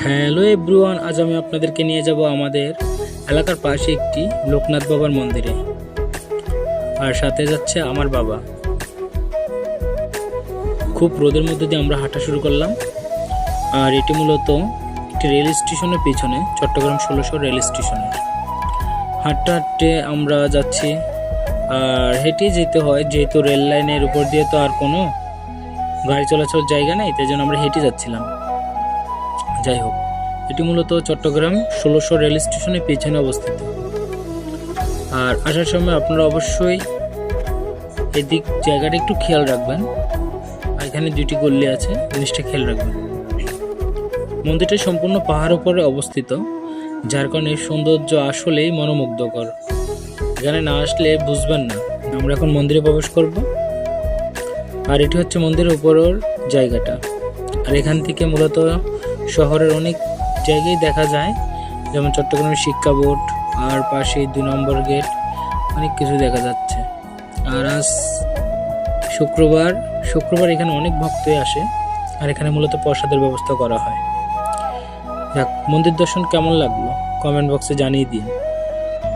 Hello everyone, আজ আমি আপনাদেরকে নিয়ে যাব আমাদের এলাকার পাশে একটি লোকনাথ বাবার মন্দিরে। আর সাথে যাচ্ছে আমার বাবা। খুব রোদের মধ্যে দিয়ে আমরা হাঁটা শুরু করলাম। আর এটি মূলত একটি রেল স্টেশনের পিছনে, চট্টগ্রাম 1600 রেল স্টেশনের। হাঁটতে হাঁটতে আমরা যাচ্ছি। আর হেঁটে যেতে হয়, যেহেতু রেল লাইনের উপর দিয়ে তো আর কোনো গাড়ি চলাচল জায়গা নেই, তাই জন্য আমরা হেঁটে যাচ্ছিলাম। যাই হোক, এটি মূলত চট্টগ্রাম 1600 রেল স্টেশনের পেছনে অবস্থিত। আর আসার সময় আপনারা অবশ্যই এদিক জায়গাটা একটু খেয়াল রাখবেন। আর এখানে দুটি গল্লি আছে, জিনিসটা খেয়াল রাখবেন। মন্দিরটা সম্পূর্ণ পাহাড়ের উপরে অবস্থিত, যার কারণে সৌন্দর্য আসলেই মনোমুগ্ধকর। এখানে না আসলে বুঝবেন না। আমরা এখন মন্দিরে প্রবেশ করব। আর এটি হচ্ছে মন্দিরের উপরের জায়গাটা। আর এখান থেকে মূলত শহরের অনেক জায়গায় দেখা যায়, যেমন চট্টগ্রামের শিক্ষা বোর্ড, আর পাশে 2 নম্বর গেট, অনেক কিছু দেখা যাচ্ছে। আর আজ শুক্রবার এখানে অনেক ভক্তই আসে। আর এখানে মূলত প্রসাদের ব্যবস্থা করা হয়। যাক, মন্দির দর্শন কেমন লাগলো কমেন্ট বক্সে জানিয়ে দিন।